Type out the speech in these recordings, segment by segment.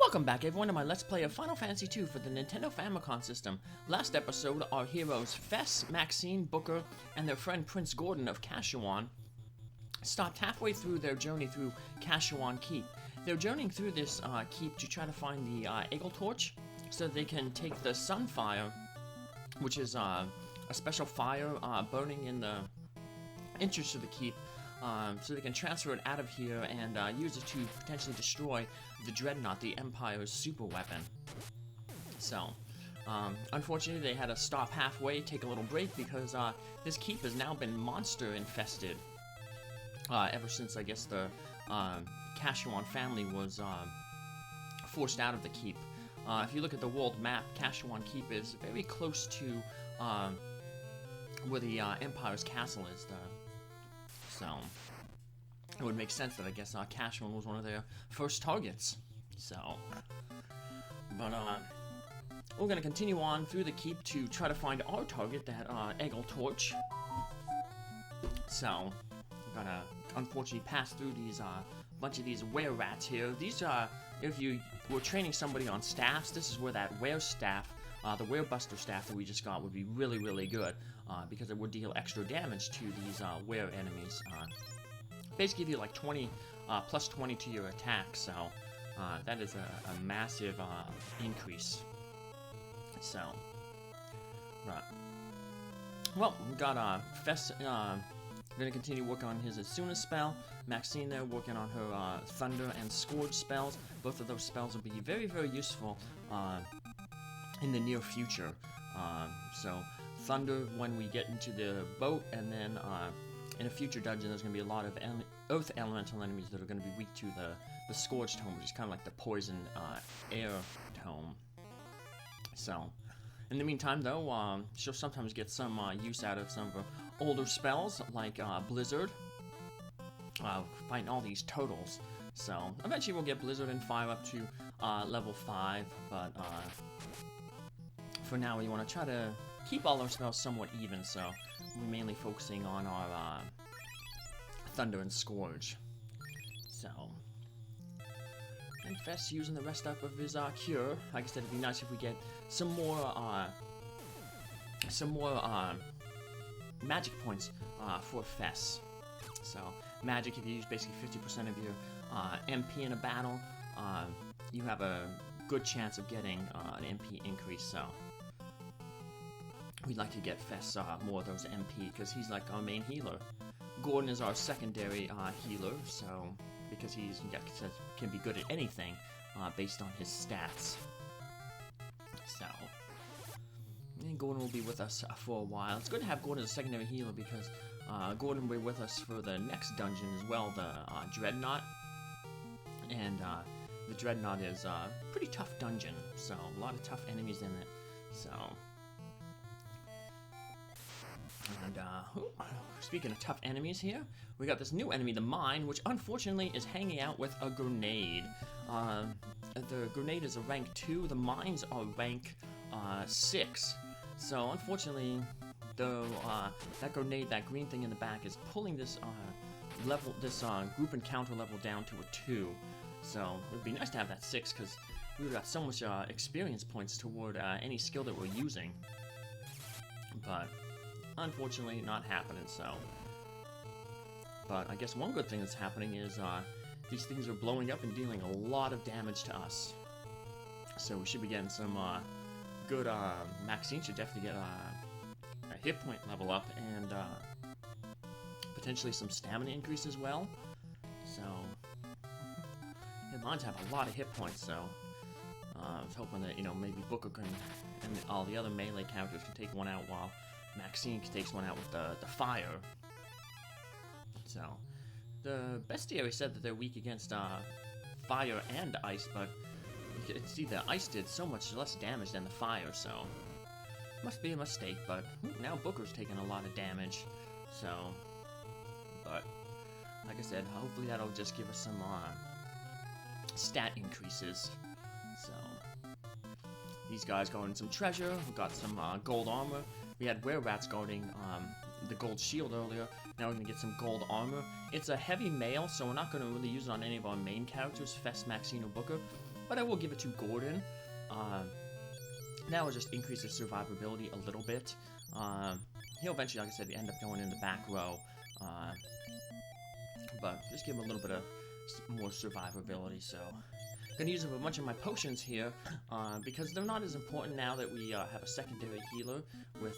Welcome back everyone to my Let's Play of Final Fantasy II for the Nintendo Famicom system. Last episode, our heroes Fess, Maxine, Booker, and their friend Prince Gordon of Kashuan stopped halfway through their journey through Kashuan Keep. They're journeying through this keep to try to find the Egil Torch so that they can take the sunfire, which is a special fire burning in the entrance to the keep, so they can transfer it out of here and use it to potentially destroy the Dreadnaught, the Empire's super weapon. So, unfortunately, they had to stop halfway, take a little break, because this keep has now been monster infested ever since, I guess, the Kashuan family was forced out of the keep. If you look at the world map, Kashuan Keep is very close to where the Empire's castle is. So, it would make sense that I guess Kashuan was one of their first targets. So, but we're gonna continue on through the keep to try to find our target, that Egil Torch. So, we're gonna unfortunately pass through these bunch of these were-rats here. These are, if you were training somebody on staffs, this is where that were-staff, the were-buster staff that we just got would be really, really good, because it would deal extra damage to these were enemies. Basically give you like 20, plus 20 to your attack, so that is a massive increase. So, right. Well, we got Fess, gonna continue working on his Asuna spell. Maxine there working on her Thunder and Scourge spells. Both of those spells will be very, very useful in the near future. So, Thunder when we get into the boat, and then in a future dungeon there's going to be a lot of Earth Elemental enemies that are going to be weak to the Scourge Tome, which is kind of like the Poison Air Tome. So, in the meantime though, she'll sometimes get some use out of some of her older spells, like Blizzard, fighting all these turtles. So, eventually we'll get Blizzard and Fire up to level 5, but for now we want to try to keep all our spells somewhat even, so we're mainly focusing on our Thunder and Scourge. So, and Fess using the rest up of his cure. Like I said, it'd be nice if we get some more magic points for Fess. So, magic, if you use basically 50% of your MP in a battle, you have a good chance of getting an MP increase, so we'd like to get Fess more of those MP, because he's like our main healer. Gordon is our secondary healer, so because he's can be good at anything based on his stats. So, and Gordon will be with us for a while. It's good to have Gordon as a secondary healer, because Gordon will be with us for the next dungeon as well, the Dreadnaught. And the Dreadnaught is a pretty tough dungeon, so a lot of tough enemies in it. So, and speaking of tough enemies here, we got this new enemy, the Mine, which unfortunately is hanging out with a grenade. The grenade is a rank 2, the Mines are rank 6. So unfortunately, though, that grenade, that green thing in the back, is pulling this group encounter level down to a 2. So it would be nice to have that 6, because we've got so much experience points toward any skill that we're using. But unfortunately, not happening, so. But I guess one good thing that's happening is these things are blowing up and dealing a lot of damage to us. So we should be getting some good, Maxine should definitely get a hit point level up, and potentially some stamina increase as well. So, yeah, mines have a lot of hit points, so I was hoping that, maybe Booker can, and all the other melee characters can take one out, while Maxine takes one out with the fire. So, the bestiary said that they're weak against fire and ice, but you can see the ice did so much less damage than the fire, so must be a mistake. But now Booker's taking a lot of damage, so. But like I said, hopefully that'll just give us some stat increases. So these guys guarding some treasure. We got some gold armor. We had were-rats guarding the gold shield earlier. Now we're going to get some gold armor. It's a heavy mail, so we're not going to really use it on any of our main characters, Fess, Maxine, or Booker. but I will give it to Gordon. That will just increase his survivability a little bit. He'll eventually, like I said, end up going in the back row, but just give him a little bit of more survivability. So, gonna use up a bunch of my potions here because they're not as important now that we have a secondary healer with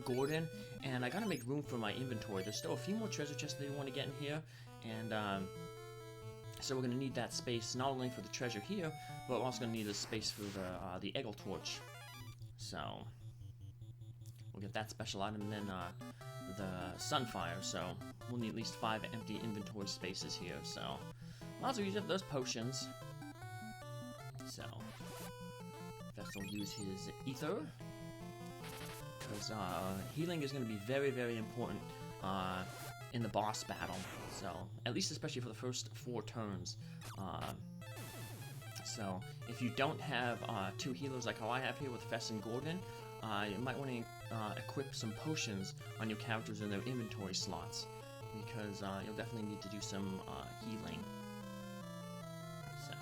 Gordon, and I gotta make room for my inventory. There's still a few more treasure chests that you want to get in here, and so we're gonna need that space not only for the treasure here, but we're also gonna need the space for the Egil Torch. So we'll get that special item, and then the sunfire. So we'll need at least 5 empty inventory spaces here. So I'll also use up those potions. So Fess will use his ether, because healing is going to be very, very important in the boss battle. So, at least especially for the first 4 turns. So, if you don't have 2 healers like how I have here with Fess and Gordon, you might want to equip some potions on your characters in their inventory slots, because you'll definitely need to do some healing. So,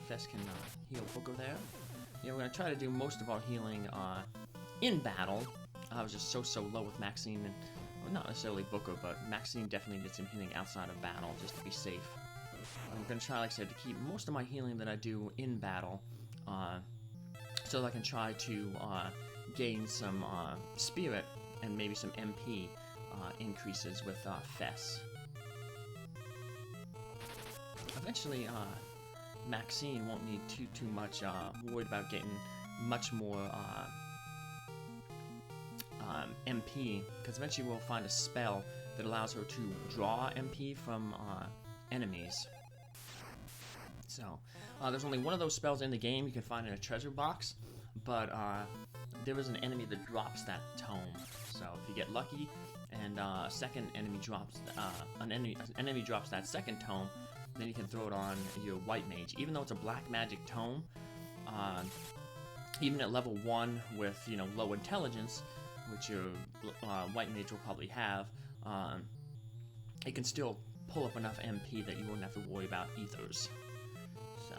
Fess can heal Booker there. Yeah, we're going to try to do most of our healing in battle. I was just so low with Maxine, and well, not necessarily Booker, but Maxine definitely did some healing outside of battle just to be safe. I'm going to try, like I said, to keep most of my healing that I do in battle, so that I can try to gain some spirit and maybe some MP increases with Fess. Eventually, Maxine won't need too much worried about getting much more MP, because eventually we'll find a spell that allows her to draw MP from enemies. So there's only one of those spells in the game you can find in a treasure box, but there is an enemy that drops that tome. So if you get lucky and a second enemy drops an enemy drops that second tome, then you can throw it on your white mage. Even though it's a black magic tome, even at level 1 with, you know, low intelligence, which your white mage will probably have, it can still pull up enough MP that you won't have to worry about ethers. So,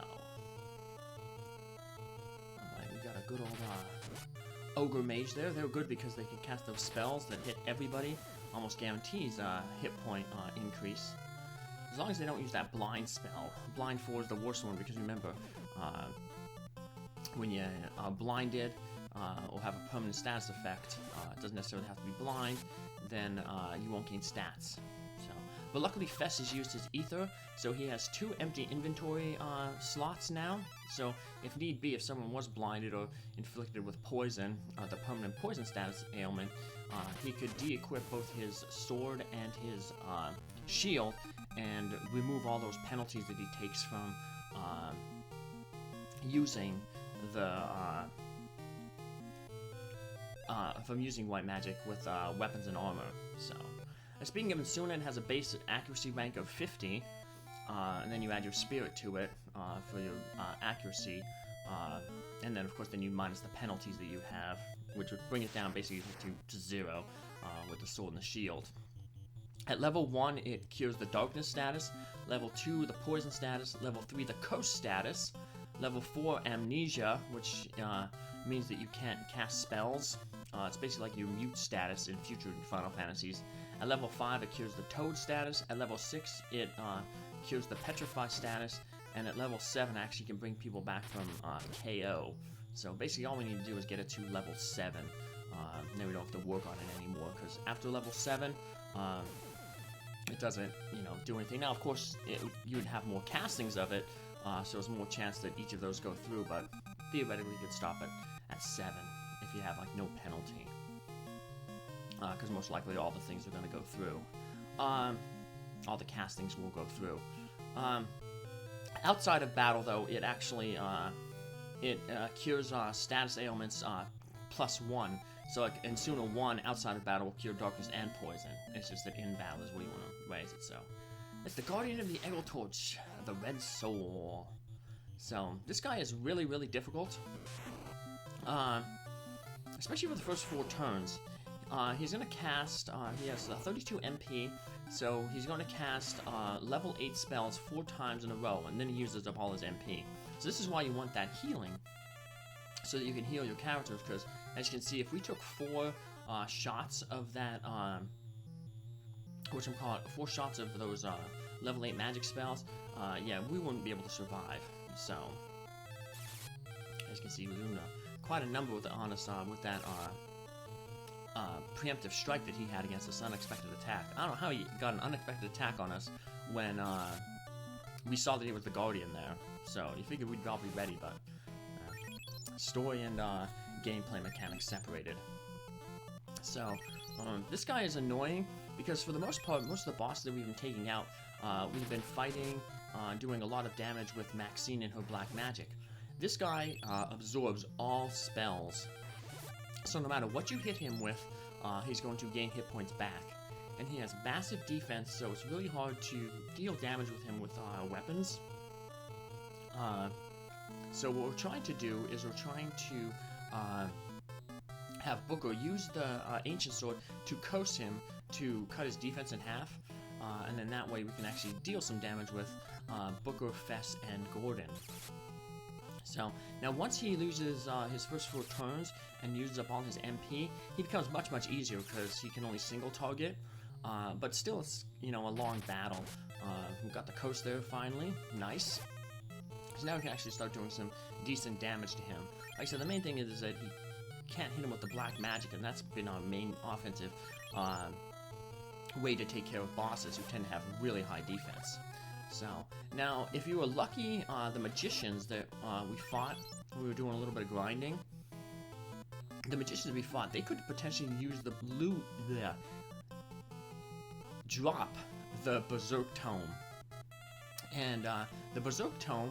alright, we got a good old ogre mage there. They're good because they can cast those spells that hit everybody, almost guarantees hit point increase. As long as they don't use that blind spell. Blind 4 is the worst one, because remember, when you blinded or have a permanent status effect, it doesn't necessarily have to be blind, then you won't gain stats. So, but luckily Fess has used his ether, so he has 2 empty inventory slots now. So if need be, if someone was blinded or inflicted with poison, the permanent poison status ailment, he could de-equip both his sword and his shield, and remove all those penalties that he takes from using the from using white magic with weapons and armor. So, speaking of Insunan, has a base accuracy rank of 50, and then you add your spirit to it for your accuracy, and then of course then you minus the penalties that you have, which would bring it down basically to 0 with the sword and the shield. At level 1, it cures the darkness status, level 2, the poison status, level 3, the curse status, level 4, amnesia, which means that you can't cast spells. It's basically like your mute status in future Final Fantasies. At level 5, it cures the toad status. At level 6, it cures the petrify status. And at level 7, actually can bring people back from KO. So basically all we need to do is get it to level 7. And then we don't have to work on it anymore, because after level 7, it doesn't, you know, do anything. Now, of course, you would have more castings of it, so there's more chance that each of those go through, but theoretically you could stop it at 7 if you have, like, no penalty. Because most likely all the things are going to go through. All the castings will go through. Outside of battle, though, it actually, cures status ailments +1. So, like, in Suna 1, outside of battle, will cure darkness and poison. It's just that in battle is where you want to raise it, so. It's the Guardian of the Egil Torch, the Red Soul. So, this guy is really, really difficult. Especially for the first 4 turns. he's going to cast, he has 32 MP, so he's going to cast level 8 spells 4 times in a row, and then he uses up all his MP. So this is why you want that healing, so that you can heal your characters, because as you can see, if we took 4 shots of that, whatchamacallit, 4 shots of those level 8 magic spells, yeah, we wouldn't be able to survive. So, as you can see, we're doing quite a number on us with that preemptive strike that he had against this unexpected attack. I don't know how he got an unexpected attack on us when we saw that he was the Guardian there. So, you figured we'd all be ready, but story and gameplay mechanics separated. So, this guy is annoying because for the most part, most of the bosses that we've been taking out, we've been fighting, doing a lot of damage with Maxine and her black magic. This guy absorbs all spells, so no matter what you hit him with, he's going to gain hit points back. And he has massive defense, so it's really hard to deal damage with him with weapons. So what we're trying to do is we're trying to have Booker use the Ancient Sword to coast him to cut his defense in half, and then that way we can actually deal some damage with Booker, Fess, and Gordon. So, now once he loses his first 4 turns and uses up all his MP, he becomes much, much easier because he can only single target, but still it's, you know, a long battle. We got the coast there finally, nice. So now we can actually start doing some decent damage to him. Like I said, the main thing is that he can't hit him with the black magic, and that's been our main offensive way to take care of bosses who tend to have really high defense. So, now, if you were lucky, the magicians that we fought, we were doing a little bit of grinding, the magicians we fought, they could potentially use the drop the Berserk Tome. And the Berserk Tome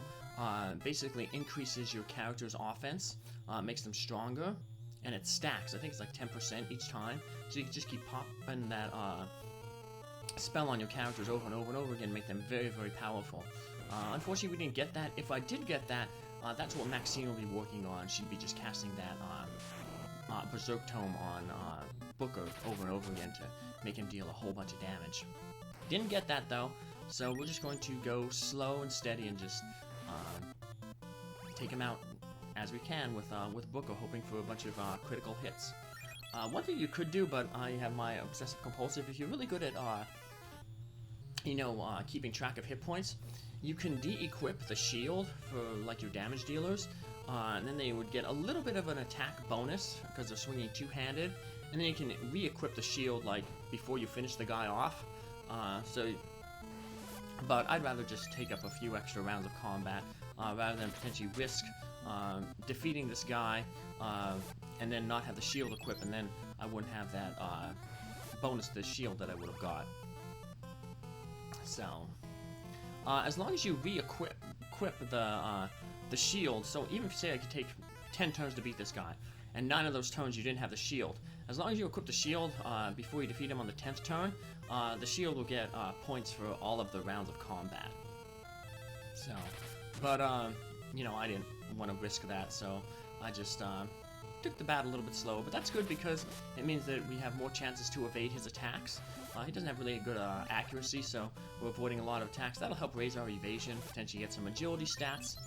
basically increases your character's offense, makes them stronger, and it stacks. I think it's like 10% each time, so you can just keep popping that spell on your characters over and over and over again, make them very, very powerful. Unfortunately, we didn't get that. If I did get that, that's what Maxine will be working on. She'd be just casting that Berserk Tome on Booker over and over again to make him deal a whole bunch of damage. Didn't get that though, so we're just going to go slow and steady and just take him out as we can with Booker, hoping for a bunch of critical hits. One thing you could do, but I have my obsessive compulsive, if you're really good at keeping track of hit points, you can de-equip the shield for like your damage dealers, and then they would get a little bit of an attack bonus because they're swinging two-handed, and then you can re-equip the shield like before you finish the guy off. But I'd rather just take up a few extra rounds of combat rather than potentially risk defeating this guy and then not have the shield equipped, and then I wouldn't have that bonus to the shield that I would have got. So, as long as you re-equip the shield, so even if, say, I could take 10 turns to beat this guy, and 9 of those turns you didn't have the shield, as long as you equip the shield before you defeat him on the 10th turn, the shield will get points for all of the rounds of combat. So, but, you know, I didn't want to risk that, so I just took the bat a little bit slower, but that's good because it means that we have more chances to evade his attacks. He doesn't have really good accuracy, so we're avoiding a lot of attacks. That'll help raise our evasion, potentially get some agility stats.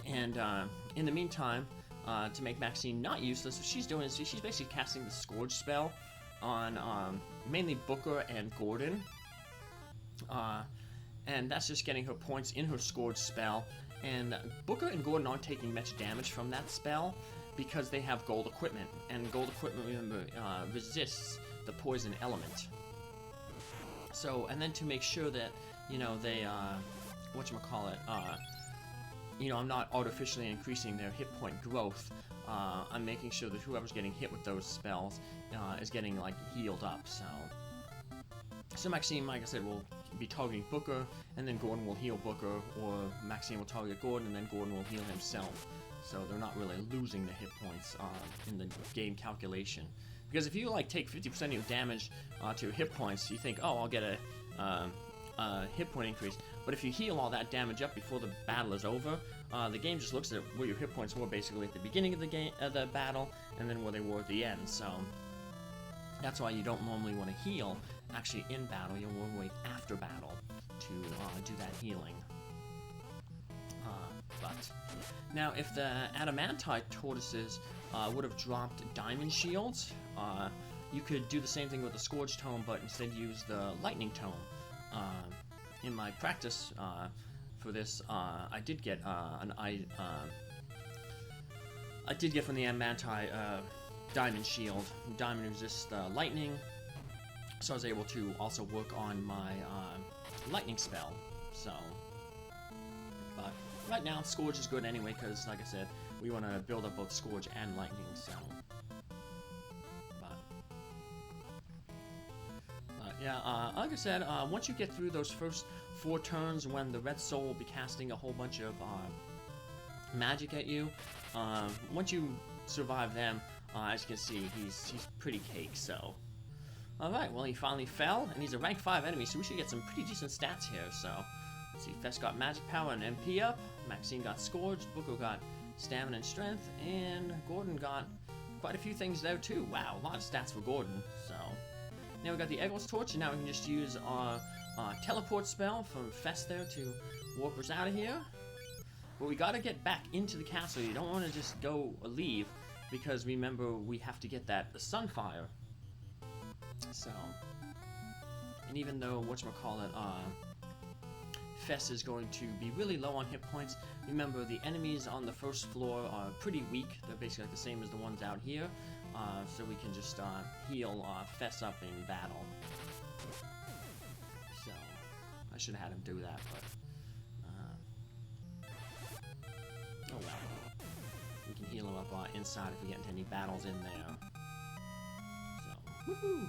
In the meantime, to make Maxine not useless, what she's doing is she's basically casting the Scourge spell on mainly Booker and Gordon. And that's just getting her points in her Scourge spell. And Booker and Gordon aren't taking much damage from that spell because they have gold equipment. And gold equipment, remember, resists the poison element. So, and then to make sure that, you know, they, you know, I'm not artificially increasing their hit point growth, I'm making sure that whoever's getting hit with those spells is getting, like, healed up, so... So Maxine, like I said, will be targeting Booker, and then Gordon will heal Booker, or Maxine will target Gordon, and then Gordon will heal himself. So they're not really losing the hit points in the game calculation. Because if you like take 50% of your damage to your hit points, you think, oh, I'll get a hit point increase. But if you heal all that damage up before the battle is over, the game just looks at where your hit points were basically at the beginning of the game, the battle, and then where they were at the end. So that's why you don't normally want to heal actually in battle. You'll want to wait after battle to do that healing. But now, if the adamantite tortoises would have dropped diamond shields, you could do the same thing with the Scourge Tome, but instead use the Lightning Tome. In my practice for this, I did get I did get from the adamantite diamond shield. Diamond resists lightning, so I was able to also work on my lightning spell. So, but right now, Scourge is good anyway, because, like I said, we want to build up both Scourge and Lightning, so... But yeah, like I said, once you get through those first 4 turns when the Red Soul will be casting a whole bunch of magic at you, once you survive them, as you can see, he's pretty cake, so... Alright, well, he finally fell, and he's a rank 5 enemy, so we should get some pretty decent stats here, so... Let's see, Fess got magic power and MP up, Maxine got Scourge, Booker got stamina and strength, and Gordon got quite a few things there too. Wow, a lot of stats for Gordon, so... Now we got the Egil Torch, and now we can just use our teleport spell from Fess there to warp us out of here. But we gotta get back into the castle. You don't want to just go leave, because remember, we have to get the sunfire. So... And even though, whatchamacallit, Fess is going to be really low on hit points. Remember, the enemies on the first floor are pretty weak. They're basically like the same as the ones out here. So we can just heal Fess up in battle. So, I should have had him do that, but... oh well. We can heal him up inside if we get into any battles in there. So, woohoo!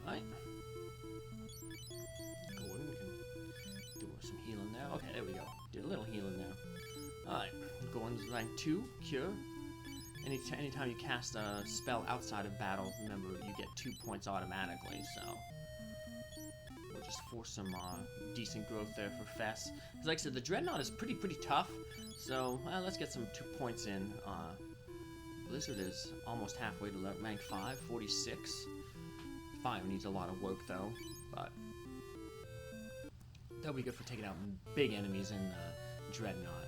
Alright. Gordon can do some healing there. Okay, there we go. Did a little healing there. Alright. Gordon's rank 2, Cure. Anytime you cast a spell outside of battle, remember, you get 2 points automatically, so... We'll just force some decent growth there for Fess. Because like I said, the Dreadnaught is pretty tough, so let's get some 2 points in. Blizzard is almost halfway to rank 5, 46. Fire needs a lot of work, though, but... That'll be good for taking out big enemies in the Dreadnaught.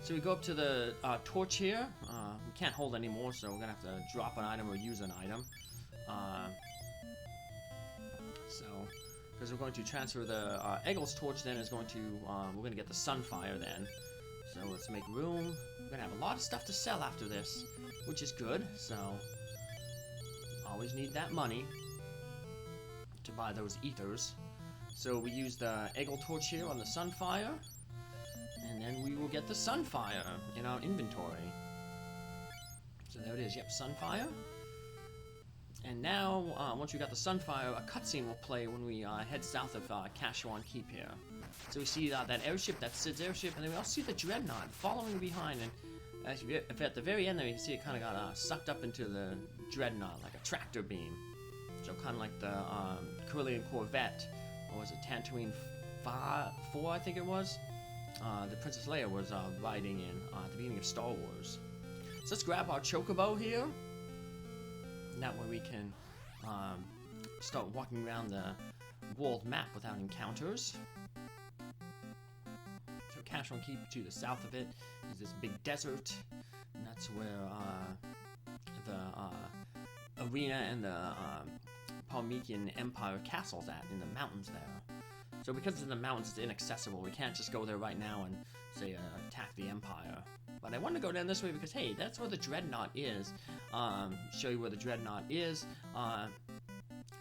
So we go up to the torch here. We can't hold anymore, so we're gonna have to drop an item or use an item. Because we're going to transfer the Egil's Torch, then is going to we're gonna get the sunfire then. So let's make room. We're gonna have a lot of stuff to sell after this, which is good. So always need that money to buy those ethers. So we use the Egil Torch here on the sunfire. And then we will get the sunfire in our inventory. So there it is, yep, sunfire. And now, once we got the sunfire, a cutscene will play when we head south of Kashuan Keep here. So we see that airship, that Sid's airship, and then we also see the Dreadnaught following behind. And if at the very end there, you can see it kind of got sucked up into the Dreadnaught, like a tractor beam. So kind of like the Corellian Corvette, or was it Tatooine 4, I think it was? The Princess Leia was riding in at the beginning of Star Wars. So let's grab our chocobo here. And that way we can start walking around the world map without encounters. So Kashuan Keep, to the south of it, is this big desert. And that's where the arena and the Palamecia Empire castle's at, in the mountains there. So because it's in the mountains, it's inaccessible. We can't just go there right now and, say, attack the Empire. But I want to go down this way because, hey, that's where the Dreadnaught is. Show you where the Dreadnaught is.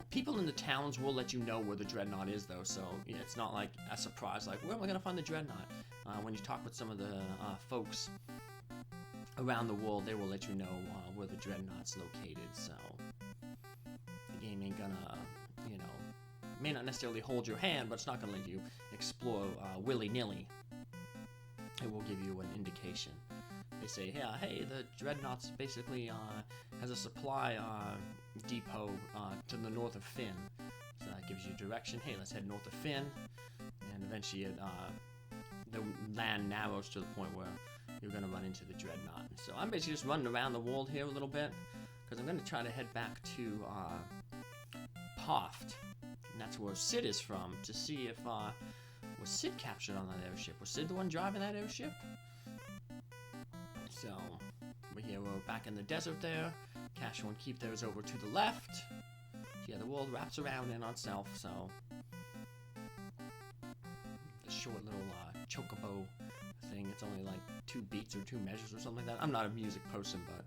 People in the towns will let you know where the Dreadnaught is, though, so it's not like a surprise, like, where am I going to find the Dreadnaught? When you talk with some of the folks around the world, they will let you know where the Dreadnaught's located, so the game ain't gonna, may not necessarily hold your hand, but it's not going to let you explore willy-nilly. It will give you an indication. They say, yeah, hey, the Dreadnaught's basically has a supply depot to the north of Finn. So like, gives you direction. Hey, let's head north of Finn. And eventually the land narrows to the point where you're going to run into the Dreadnaught. So I'm basically just running around the world here a little bit, because I'm going to try to head back to Poft. And that's where Sid is from, to see if, was Sid captured on that airship? Was Sid the one driving that airship? So, we're back in the desert there. Kashuan Keep there is over to the left. Yeah, the world wraps around in on itself, so... The short little chocobo thing, it's only like 2 beats or 2 measures or something like that. I'm not a music person, but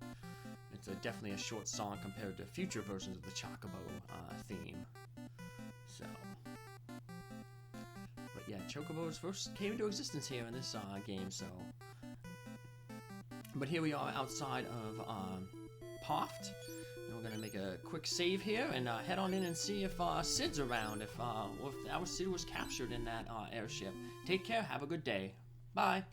it's definitely a short song compared to future versions of the chocobo theme. So... But yeah, chocobos first came into existence here in this game, so... But here we are outside of Poft. And we're gonna make a quick save here and head on in and see if Sid's around, if our Sid was captured in that airship. Take care, have a good day. Bye.